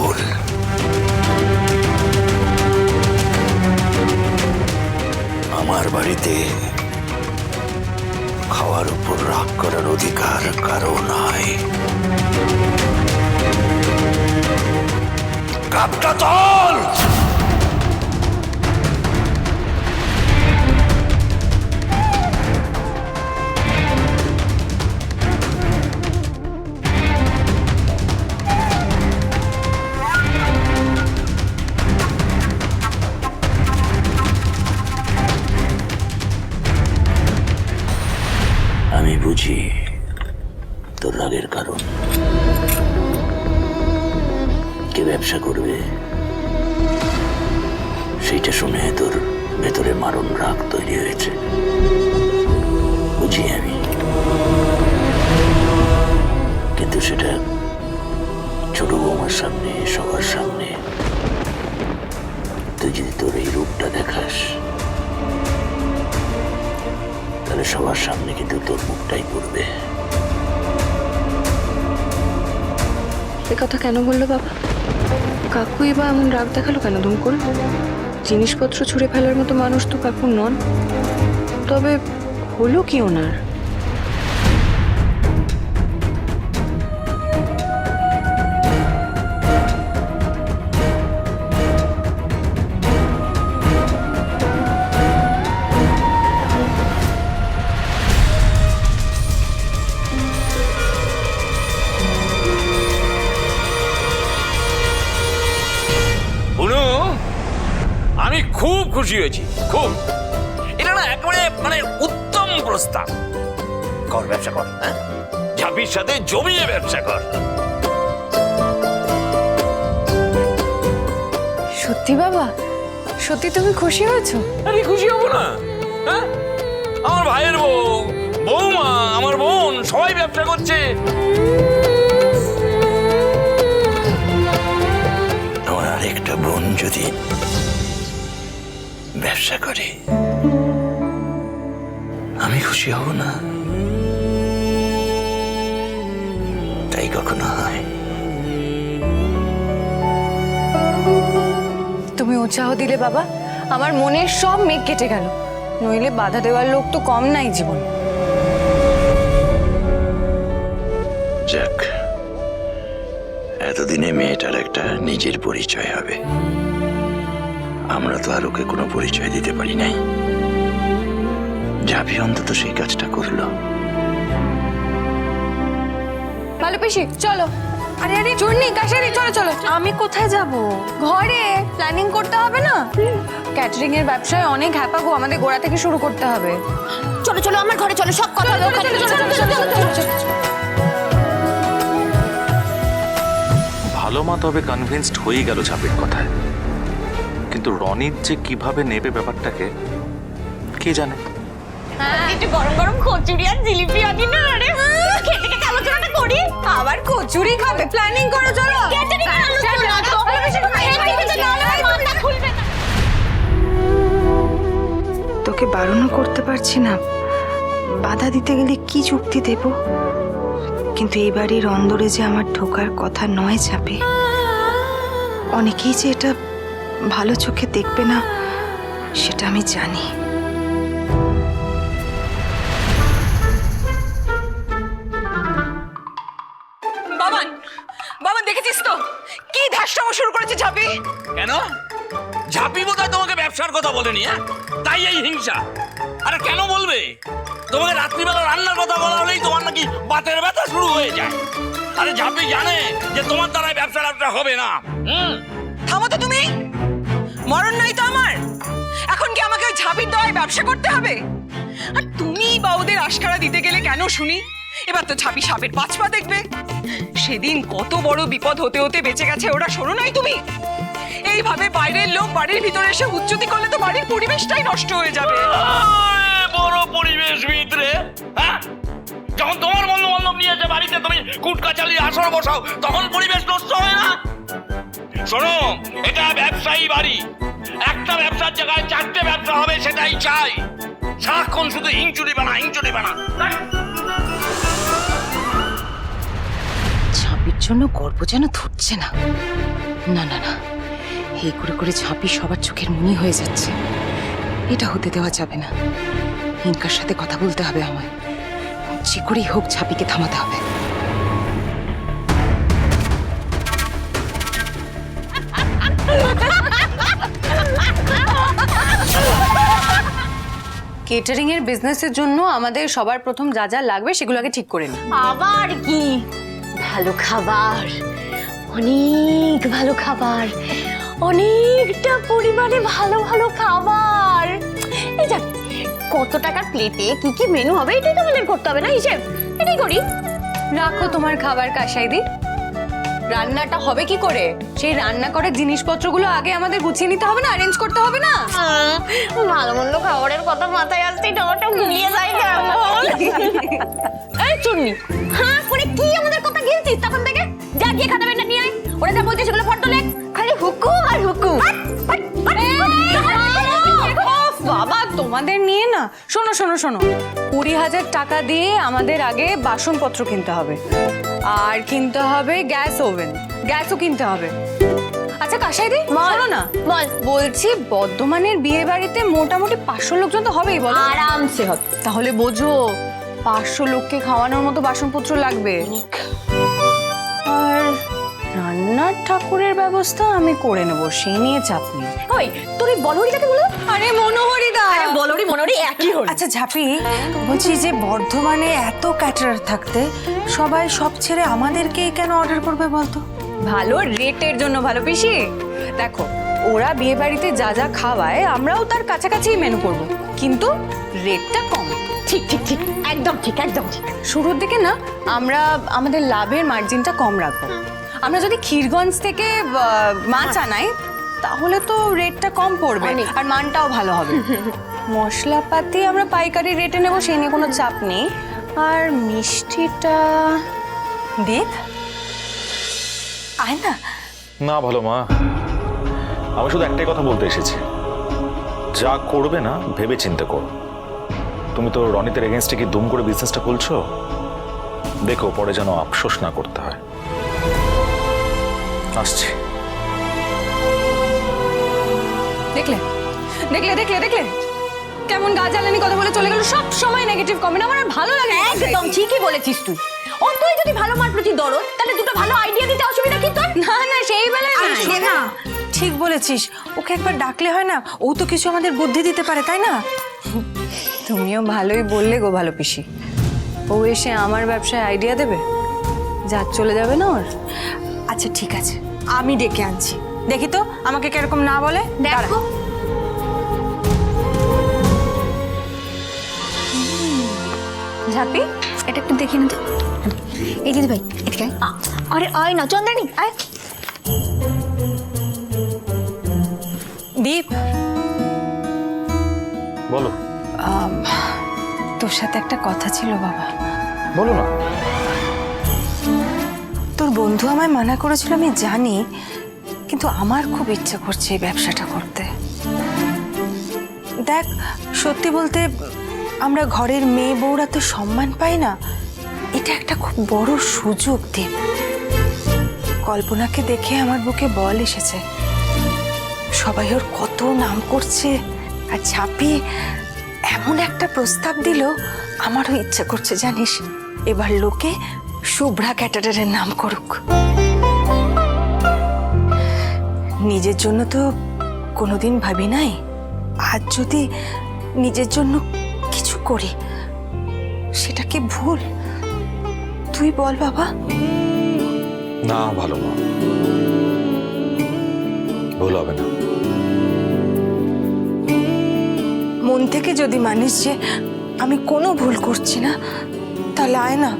ভুল। আমার বাড়িতে খাওয়ার উপর রাগ করার অধিকার কারো নাই। কাপটা তোল। আমি বুঝি তোর রাগের কারণ। কে ব্যবসা করবে সেইটা শুনে তোর ভেতরে মারণ রাগ তৈরি হয়েছে, বুঝি আমি। কিন্তু সেটা ছোট বৌমার সামনে, সবার সামনে তুই যদি তোর এই রূপটা দেখাস, তাহলে সবার সামনে কিন্তু তোর মুখটাই পড়বে। এ কথা কেন বললো বাবা? কাকুই বা এমন রাগ দেখালো কেন দুম করে? জিনিসপত্র ছুঁড়ে ফেলার মতো মানুষ তো কাকু নন। তবে হলো কি ওনার? আমি খুব খুশি হয়েছি, খুব। এটা না একেবারে মানে উত্তম প্রস্তাব। কর, ব্যবসা কর। হ্যাঁ, ঝাঁপির সাথে জমিয়ে ব্যবসা কর। সত্যি বাবা? সত্যি তুমি খুশি হয়েছো? আমি খুশি হব না? হ্যাঁ, আমার ভাইয়ের বউ, বৌমা, আমার বোন সবাই ব্যবসা করছে। আমার আরেকটা বোন যদি ব্যবসা করে আমি খুশি হব না? তাই কখনো হয়? তুমি উৎসাহ দিলে বাবা, আমার মনের সব মেঘ কেটে গেল। নইলে বাধা দেওয়ার লোক তো কম নাই জীবন। যাক, এতদিনে মেয়েটার একটা নিজের পরিচয় হবে। আমরা তো আর ওকে কোনো পরিচয় দিতে পারি নাই। ঝাঁপি অন্তত সেই কাজটা করলো। ভালো পিসি চলো। আরে আরে চুন্নি, কাশারি, চলো চলো। আমি কোথায় যাব? ঘরে প্ল্যানিং করতে হবে না? ক্যাটারিং এর ব্যবসায় অনেক হ্যাপা গো, আমাদের গোড়া থেকে শুরু করতে হবে। চলো চলো আমার ঘরে চলো, সব কথা হবে ওখানে। ভালো মা তবে কনভিন্সড হয়ে গেল ঝাঁপির কথায়, কিন্তু রনিত যে কিভাবে নেবে ব্যাপারটাকে কে জানে। একটু গরম গরম কচুরি আর জিলিপি আনি না রে, খেতে খেতে আলোচনাটা করি। আবার কচুরি খাবে? প্ল্যানিং করো চলো। তোকে বারণও করতে পারছি না, বাধা দিতে গেলে কি যুক্তি দেব? কিন্তু এই বাড়ির অন্দরে যে আমার ঢোকার কথা নয় যাবে। অনেকেই যে এটা ভালো চোখে দেখবে না সেটা আমি জানি। বাবান, বাবান দেখেছিস তো কি ধ্যাসটামো শুরু করেছে ঝাঁপি? কেন? ঝাঁপি বোধহয় তোমাকে ব্যবসার কথা বলেনি, হ্যাঁ? তাই এই হিংসা। আরে কেন বলবে? তোমাকে রাত্রিবেলা রান্নার কথা বলা হলেই তোমার নাকি বাতের ব্যথা শুরু হয়ে যায়। আরে ঝাঁপি জানে যে তোমার দ্বারা ব্যবসা হবে না। থামো তো তুমি, মরণ নাই তো আমার। এখন কি আমাকে ওই ঝাঁপির দেওয়ায় ব্যবসা করতে হবে? আর তুমি বা ওদের আশকারা দিতে গেলে কেন শুনি? এবার তো ঝাঁপি সাপের পাঁচ পা দেখবে। সেদিন কত বড় বিপদ হতে হতে বেঁচে গেছে, ওরা শোনো নাই তুমি? এইভাবে বাইরের লোক বাড়ির ভিতরে এসে উচ্চতি করলে তো বাড়ির পরিবেশটাই নষ্ট হয়ে যাবে। বড় পরিবেশ ভিতরে, হ্যাঁ? যখন তোমার বন্ধু বান্ধব নিয়ে এসে বাড়িতে তুমি কুটকা চালিয়ে আসর বসাও, তখন পরিবেশ নষ্ট হয় না? শোনো, এটা ব্যবসায়ী বাড়ি। একটা ব্যবসার জায়গায় চারটে ব্যবসা হবে, সেটাই চাই। সারাক্ষণ শুধু হিংচুরি বানা, হিংচুরি বানা। ঝাঁপির জন্য গর্ব যেন ধরছে না। না না না, এই করে করে ঝাঁপি সবার চোখের মনি হয়ে যাচ্ছে। এটা হতে দেওয়া যাবে না। ইনকার সাথে কথা বলতে হবে আমায়। যে করেই হোক ঝাঁপিকে থামাতে হবে। কেটারিং এর বিজনেসের জন্য আমাদের সবার প্রথম যা যা লাগবে সেগুলো আগে ঠিক করে নিই। আবার কি ভালো খাবার, অনেক ভালো খাবার, অনেকটা পরিমাণে ভালো ভালো খাবার। এই যাক, কত টাকার প্লেটে কি কি মেনু হবে এটাই তো আমাদের করতে হবে না হিসেব, এটাই করি। রাখো তোমার খাবার কাসাইদি। রান্নাটা হবে কি করে? সেই রান্না করার জিনিসপত্রগুলো আগে আমাদের গুছিয়ে নিতে হবে না, অ্যারেঞ্জ করতে হবে না? ভালো মন্দ খাবারের কথা মাথায় আসছে, টমাটো গুলিয়ে যায় কেমন। এই চুন্নি, হ্যাঁ করে কি আমাদের কথা গিলছিস তখন থেকে? যা গিয়ে খাতা পেনটা নিয়ে আয়, ওরা যা বলছে সেগুলো ফটো লেখ। খালি হুকুম আর হুকুম। বাবা তোমাদের নিয়ে না, শোনো শোনো শোনো, 20,000 টাকা দিয়ে আমাদের আগে বাসনপত্র কিনতে হবে, আর কিনতে হবে গ্যাস ওভেন, গ্যাসও কিনতে হবে। আচ্ছা কাসাইদি বলো না, বল। বলছি বর্ধমানের বিয়ে বাড়িতে মোটামুটি 500 লোকজন তো হবেই, বলো? আরামসে হবে। তাহলে বোঝো 500 লোককে খাওয়ানোর মতো বাসনপত্র লাগবে। আর রান্নার ঠাকুরের ব্যবস্থা আমি করে নেবো, সেই নিয়ে চাপ নেই। ওই তোর এই বলহরিটাকে বলো। আরে মনোহরিদা। বলহরি মনোহরি একই হল। আচ্ছা ঝাঁপি, বলছি যে বর্ধমানে এত ক্যাটারার থাকতে সবাই সব ছেড়ে আমাদেরকেই কেন অর্ডার করবে বলতো? ভালো রেটের জন্য ভালো পিসি। দেখো ওরা বিয়ে বাড়িতে যা যা খাওয়ায় আমরাও তার কাছাকাছি মেনু করব, কিন্তু রেটটা কম। ঠিক ঠিক ঠিক, একদম ঠিক, একদম ঠিক। শুরুর দিকে না আমরা আমাদের লাভের মার্জিনটা কম রাখবো। আমরা যদি ক্ষীরগঞ্জ থেকে মাছ আনাই তাহলে তো রেটটা কম পড়বে, অনেক। আর মানটাও ভালো হবে। মশলাপাতি আমরা পাইকারি রেটে নেবো, সেই নিয়ে কোনো চাপ নেই। আর মিষ্টিটা দীপ আয় না। না ভালো মা, আমি শুধু একটাই কথা বলতে এসেছি, যা করবে না ভেবে চিন্তে করো। তুমি তো রনিতের এগেনস্টে কি দুম করে বিজনেসটা খুলছো, দেখো পরে যেন আফসোস না করতে হয়। আসছি। দেখলে দেখলে দেখলে দেখলে কেমন গা জ্বালানি কথা বলে চলে গেল। সব সময় নেগেটিভ কমেন্ট, আমার আর ভালো লাগে না। একদম ঠিকই বলেছিস তুই। ও তুই যদি ভালো মার প্রতি দরদ, তাহলে দুটো ভালো আইডিয়া দিতে অসুবিধা কি তোর? না না সেই বেলায় না। আরে না, ঠিক বলেছিস, ওকে একবার ডাকলে হয় না? ও তো কিছু আমাদের বুদ্ধি দিতে পারে, তাই না? তুমিও ভালোই বললে গো ভালো পিসি। ও এসে আমার ব্যবসায় আইডিয়া দেবে, যা চলে যাবে না ওর। আচ্ছা ঠিক আছে, আমি ডেকে আনছি, দেখি তো আমাকে কিরকম না বলে। দেখো ঝাপি এটা একটু দেখি না তো। এই দিদি ভাই এদিকে আয়। আরে আয় না চন্দ্রানী, আয়। দীপ, বলো। তোর সাথে একটা কথা ছিল বাবা। বলো না। তোর বন্ধু আমায় মানা করেছিল আমি জানি, কিন্তু আমার খুব ইচ্ছা করছে এই ব্যবসাটা করতে। দেখ সত্যি বলতে আমরা ঘরের মেয়ে বউরা তো সম্মান পাই না, এটা একটা খুব বড় সুযোগ। দেব, কল্পনাকে দেখে আমার বুকে বল এসেছে, সবাই ওর কত নাম করছে, আর ঝাঁপি এমন একটা প্রস্তাব দিল, আমারও ইচ্ছা করছে জানিস এবার লোকে শুভ্রা ক্যাটারারের নাম করুক। নিজের জন্য তো কোনোদিন ভাবি নাই, আজ যদি নিজের জন্য কিছু করি সেটা কি ভুল? তুই বল বাবা। না ভালো মা, ভুল হবে না। মন থেকে যদি মানিস যে আমি কোনো ভুল করছি না, তাহলে আয় না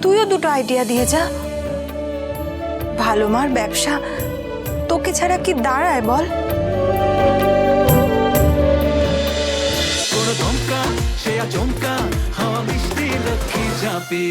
তুইও দুটো আইডিয়া দিয়ে যা। ভালো মার ব্যবসা তোকে ছাড়া কি দাঁড়ায় বল? কোনো চমকা সে আচমকা হাওয়া মিষ্টি লক্ষ্মী চাপি